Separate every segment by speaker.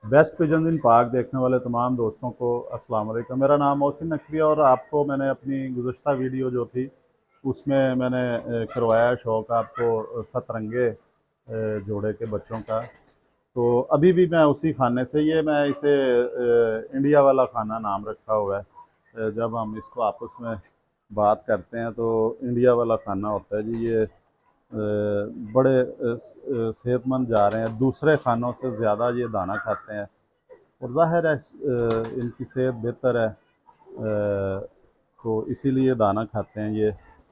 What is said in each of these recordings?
Speaker 1: Best pigeon इन पाक देखने वाले तमाम दोस्तों को अस्सलाम वालेकुम। मेरा नाम मोहसिन नकवी है और आपको मैंने अपनी गुज़श्ता वीडियो जो थी उसमें मैंने करवाया शौक़ आपको सतरंगे जोड़े के बच्चों का। तो अभी भी मैं उसी खाने से, ये मैं इसे इंडिया वाला खाना नाम रखा हुआ है। जब हम इसको आपस में बात करते हैं तो इंडिया वाला खाना होता है जी। ये बड़े सेहतमंद जा रहे हैं, दूसरे खानों से ज़्यादा ये दाना खाते हैं और ज़ाहिर है इनकी सेहत बेहतर है, तो इसीलिए दाना खाते हैं ये।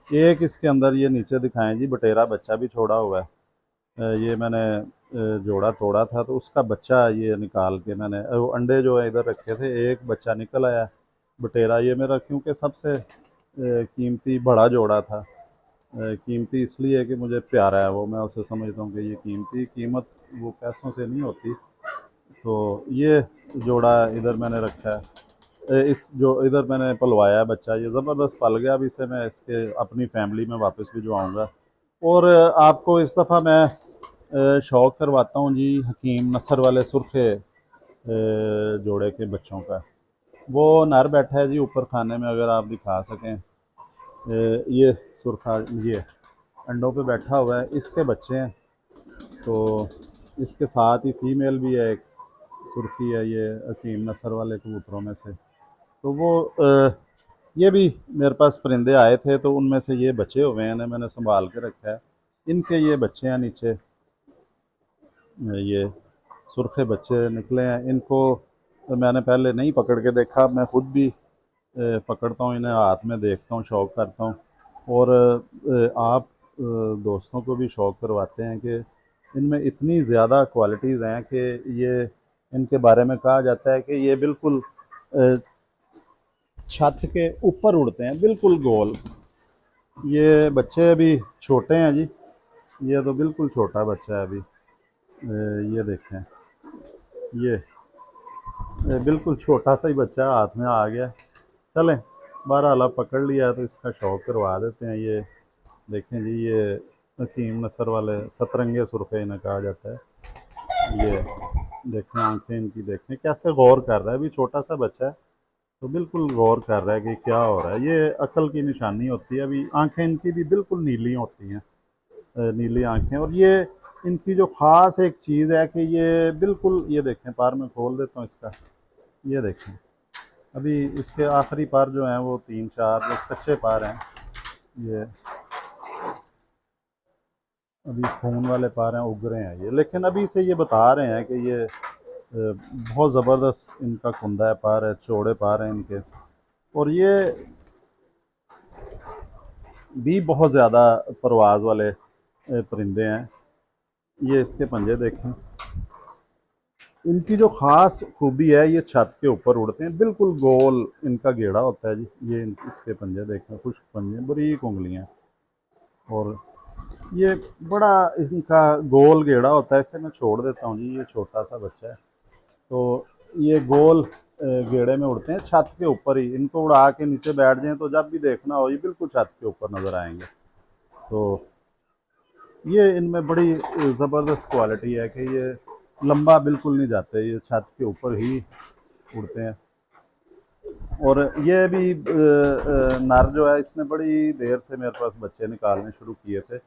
Speaker 1: एक इसके अंदर ये नीचे दिखाएं जी, बटेरा बच्चा भी छोड़ा हुआ है। ये मैंने जोड़ा तोड़ा था तो उसका बच्चा ये निकाल के मैंने वो अंडे जो है इधर रखे थे, एक बच्चा निकल आया बटेरा। ये मेरा क्योंकि सबसे कीमती बड़ा जोड़ा था। कीमती इसलिए कि मुझे प्यारा है वो, मैं उसे समझता हूँ कि ये कीमती, कीमत वो पैसों से नहीं होती। तो ये जोड़ा इधर मैंने रखा है। इस जो इधर मैंने पलवाया है बच्चा, ये ज़बरदस्त पल गया। अब इसे मैं इसके अपनी फैमिली में वापस भिजवाऊँगा। और आपको इस दफ़ा मैं शौक़ करवाता हूँ जी हकीम नस्र वाले सुर्खे जोड़े के बच्चों का। वो नर बैठा है जी ऊपर खाने में, अगर आप दिखा सकें। ये सुरखा ये अंडों पे बैठा हुआ है, इसके बच्चे हैं। तो इसके साथ ही फीमेल भी है, एक सुर्खी है ये हकीम नस्र वाले कबूतरों में से। तो वो ये भी मेरे पास परिंदे आए थे तो उनमें से ये बचे हुए हैं, मैंने संभाल के रखा है। इनके ये बच्चे हैं नीचे, ये सुर्खे बच्चे निकले हैं। इनको तो मैंने पहले नहीं पकड़ के देखा, मैं खुद भी पकड़ता हूँ इन्हें, हाथ में देखता हूँ, शौक़ करता हूँ। और आप दोस्तों को भी शौक़ करवाते हैं कि इनमें इतनी ज़्यादा क्वालिटीज़ हैं कि ये इनके बारे में कहा जाता है कि ये बिल्कुल छत के ऊपर उड़ते हैं, बिल्कुल गोल। ये बच्चे अभी छोटे हैं जी, ये तो बिल्कुल छोटा बच्चा है अभी। ये देखें, ये बिल्कुल छोटा सा ही बच्चा हाथ में आ गया। चलें, बहरहाल आप पकड़ लिया है तो इसका शौक़ करवा देते हैं। ये देखें जी, ये हकीम नस्र वाले सतरंगे सुर्खे इन्हें कहा जाता है। ये देखें, आंखें इनकी देखें, कैसे गौर कर रहा है। अभी छोटा सा बच्चा है तो बिल्कुल गौर कर रहा है कि क्या हो रहा है। ये अक्ल की निशानी होती है। अभी आंखें इनकी भी बिल्कुल नीली होती हैं, नीली आंखें। और ये इनकी जो ख़ास एक चीज़ है कि ये बिल्कुल, ये देखें, पैर में खोल देता हूँ इसका, ये देखें। अभी इसके आखिरी पैर जो हैं वो 3-4 जो कच्चे पैर हैं, ये अभी खून वाले पैर हैं, उग रहे हैं ये। लेकिन अभी से ये बता रहे हैं कि ये बहुत ज़बरदस्त इनका कुंदा है, पैर है, चौड़े पैर हैं इनके। और ये भी बहुत ज़्यादा परवाज़ वाले परिंदे हैं। ये इसके पंजे देखें। इनकी जो ख़ास खूबी है, ये छत के ऊपर उड़ते हैं, बिल्कुल गोल इनका घेरा होता है जी। ये इसके पंजे देखें, खुश्क पंजे, बारीक उंगलियां। और ये बड़ा इनका गोल घेरा होता है। इसे मैं छोड़ देता हूँ जी, ये छोटा सा बच्चा है। तो ये गोल घेरे में उड़ते हैं छत के ऊपर ही। इनको उड़ा के नीचे बैठ जाएं तो जब भी देखना हो ये बिल्कुल छत के ऊपर नज़र आएंगे। तो ये इनमें बड़ी ज़बरदस्त क्वालिटी है कि ये लंबा बिल्कुल नहीं जाते, ये छत के ऊपर ही उड़ते हैं। और ये भी नर जो है, इसने बड़ी देर से मेरे पास बच्चे निकालने शुरू किए थे।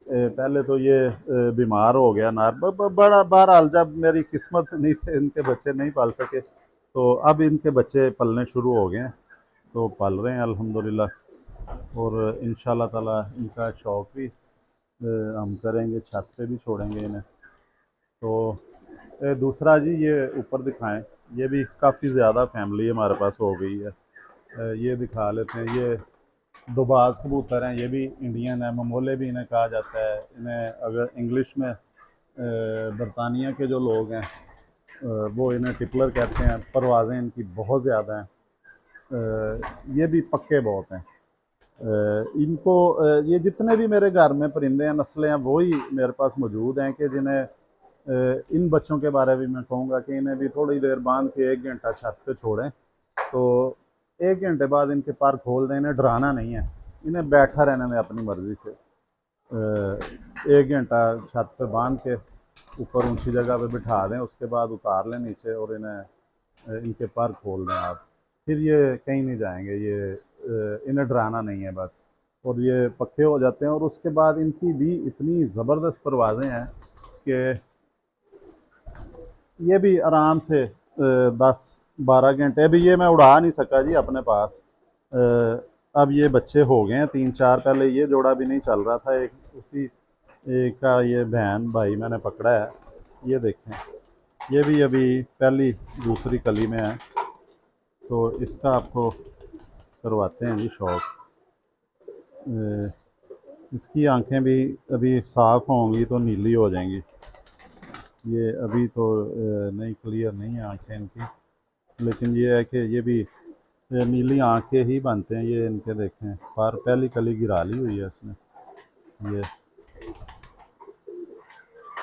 Speaker 1: पहले तो ये बीमार हो गया नर, बड़ा बहरहाल जब मेरी किस्मत नहीं थे, इनके बच्चे नहीं पाल सके, तो अब इनके बच्चे पलने शुरू हो गए हैं। तो पल रहे हैं अल्हम्दुलिल्लाह। और इंशाल्लाह ताला इनका शौक़ भी हम करेंगे, छत पे भी छोड़ेंगे इन्हें। तो दूसरा जी, ये ऊपर दिखाएं, ये भी काफ़ी ज़्यादा फैमिली हमारे पास हो गई है। ये दिखा लेते हैं, ये दुबाज कबूतर हैं, ये भी इंडियन है, ममोले भी इन्हें कहा जाता है। इन्हें अगर इंग्लिश में बरतानिया के जो लोग हैं वो इन्हें टिपलर कहते हैं। परवाज़ें इनकी बहुत ज़्यादा हैं। ये भी पक्के बहुत हैं। इनको ये जितने भी मेरे घर में परिंदे हैं, नस्लें हैं, वही मेरे पास मौजूद हैं कि जिन्हें इन बच्चों के बारे में मैं कहूँगा कि इन्हें भी थोड़ी देर बांध के 1 घंटा छत पे छोड़ें तो 1 घंटे बाद इनके पर खोल दें। इन्हें डराना नहीं है, इन्हें बैठा रहने दें अपनी मर्ज़ी से। 1 घंटा छत पे बांध के ऊपर ऊंची जगह पे बिठा दें, उसके बाद उतार लें नीचे और इन्हें इनके पर खोल दें आप, फिर ये कहीं नहीं जाएंगे। ये इन्हें डराना नहीं है बस, और ये पक्के हो जाते हैं। और उसके बाद इनकी भी इतनी ज़बरदस्त परवाज़ें हैं कि ये भी आराम से 10-12 घंटे, अभी ये मैं उड़ा नहीं सका जी अपने पास। अब ये बच्चे हो गए हैं 3-4, पहले ये जोड़ा भी नहीं चल रहा था, एक उसी एक का ये बहन भाई मैंने पकड़ा है। ये देखें, ये भी अभी पहली दूसरी कली में है, तो इसका आपको करवाते हैं जी शौक। इसकी आंखें भी अभी साफ़ होंगी तो नीली हो जाएंगी। ये अभी तो नहीं, क्लियर नहीं है आंखें इनकी, लेकिन ये है कि ये भी नीली आंखें ही बनते हैं ये इनके। देखें, पर पहली कली गिरा ली हुई है इसने ये।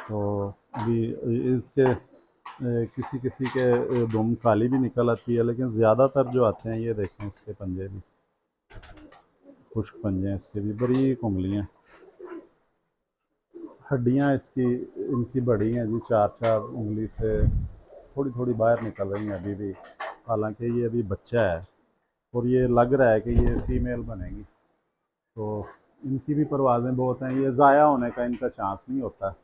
Speaker 1: तो अभी इसके किसी किसी के दुम काली भी निकल आती है, लेकिन ज़्यादातर जो आते हैं ये देखें, इसके पंजे भी खुश्क पंजे हैं, इसके भी बारीक उंगलियाँ, हड्डियाँ इसकी इनकी बड़ी हैं जी, 4-4 उंगली से थोड़ी थोड़ी बाहर निकल रही हैं अभी भी, हालांकि ये अभी बच्चा है और ये लग रहा है कि ये फीमेल बनेगी। तो इनकी भी परवाज़ें बहुत हैं, ये ज़ाया होने का इनका चांस नहीं होता।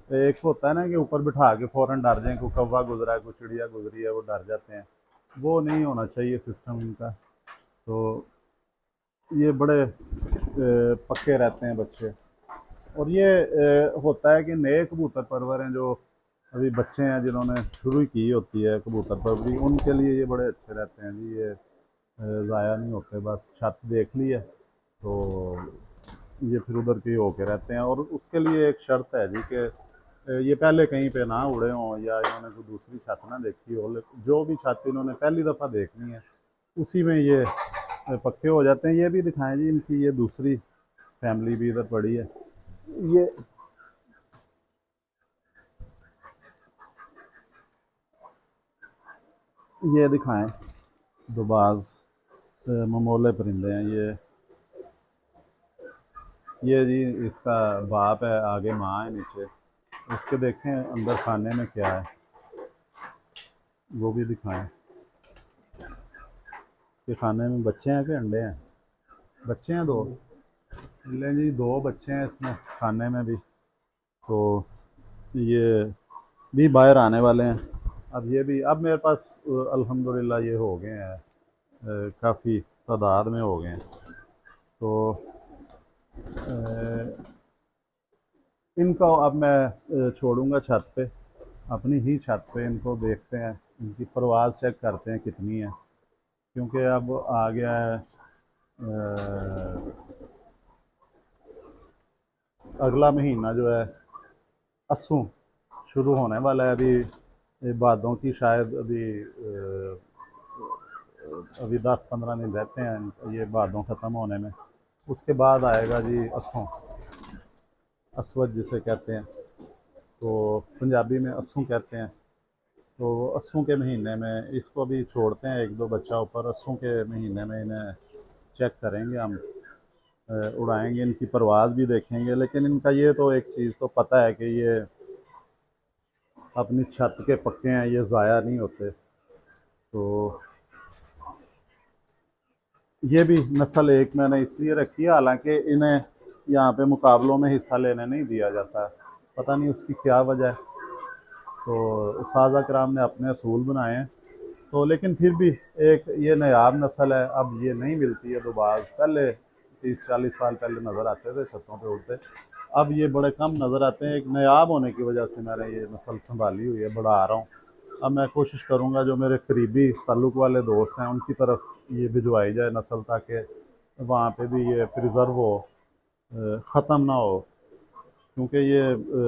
Speaker 1: एक होता है ना कि ऊपर बिठा के फ़ौरन डर जाएं, कोई कौवा गुजरा है, कोई चिड़िया गुजरी है, वो डर जाते हैं, वो नहीं होना चाहिए सिस्टम इनका। तो ये बड़े पक्के रहते हैं बच्चे। और ये होता है कि नए कबूतर परवर हैं जो अभी बच्चे हैं, जिन्होंने शुरू की होती है कबूतर परवरी, उनके लिए ये बड़े अच्छे रहते हैं जी। ये ज़ाया नहीं होते, बस छत देख ली है तो ये फिर उधर के होके रहते हैं। और उसके लिए एक शर्त है जी कि ये पहले कहीं पे ना उड़े हों या इन्होंने कोई दूसरी छत ना देखी हो। जो भी छत इन्होंने पहली दफ़ा देखनी है उसी में ये पक्के हो जाते हैं। ये भी दिखाएं जी, इनकी ये दूसरी फैमिली भी इधर पड़ी है। ये ये दिखाएं, दुबाज ममोले परिंदे हैं ये जी। इसका बाप है, आगे माँ है नीचे। इसके देखें अंदर खाने में क्या है, वो भी दिखाएं। इसके खाने में बच्चे हैं कि अंडे हैं? बच्चे हैं 2। ले जी, 2 बच्चे हैं इसमें खाने में भी। तो ये भी बाहर आने वाले हैं। अब ये भी, अब मेरे पास अल्हम्दुलिल्लाह ये हो गए हैं, काफ़ी तादाद में हो गए हैं। तो इनको अब मैं छोड़ूंगा छत पे, अपनी ही छत पे। इनको देखते हैं, इनकी परवाज़ चेक करते हैं कितनी है, क्योंकि अब आ गया है अगला महीना जो है अस्सू शुरू होने वाला है। अभी बादों की शायद अभी 10-15 दिन रहते हैं ये बादों ख़त्म होने में। उसके बाद आएगा जी अस्सू, असवद जिसे कहते हैं, तो पंजाबी में अस्सू कहते हैं। तो अस्सू के महीने में इसको भी छोड़ते हैं 1-2 बच्चा ऊपर। अस्सू के महीने में इन्हें चेक करेंगे हम, उड़ाएंगे, इनकी परवाज़ भी देखेंगे। लेकिन इनका ये तो एक चीज़ तो पता है कि ये अपनी छत के पक्के हैं, ये ज़ाया नहीं होते। तो ये भी नस्ल एक मैंने इसलिए रखी है, हालांकि इन्हें यहाँ पे मुकाबलों में हिस्सा लेने नहीं दिया जाता, पता नहीं उसकी क्या वजह है। तो उस्ताज़ कराम ने अपने असूल बनाए हैं। तो लेकिन फिर भी एक ये नायाब नस्ल है, अब ये नहीं मिलती है दोबाज। पहले 30-40 साल पहले नज़र आते थे छतों पे उड़ते, अब ये बड़े कम नज़र आते हैं। एक नायाब होने की वजह से मैंने ये नस्ल संभाली हुई है, बढ़ा रहा हूँ। अब मैं कोशिश करूँगा जो मेरे करीबी ताल्लुक़ वाले दोस्त हैं उनकी तरफ ये भिजवाई जाए नस्ल, ताकि वहाँ पे भी ये प्रिज़र्व हो, ख़त्म ना हो, क्योंकि ये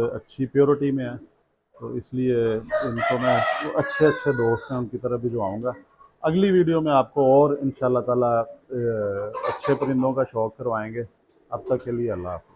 Speaker 1: अच्छी प्योरिटी में है। तो इसलिए इनको मैं अच्छे अच्छे दोस्त हैं उनकी तरफ भिजवाऊँगा। अगली वीडियो में आपको और इंशाल्लाह ताला अच्छे परिंदों का शौक़ करवाएंगे। अब तक के लिए अल्लाह हाफ़िज़।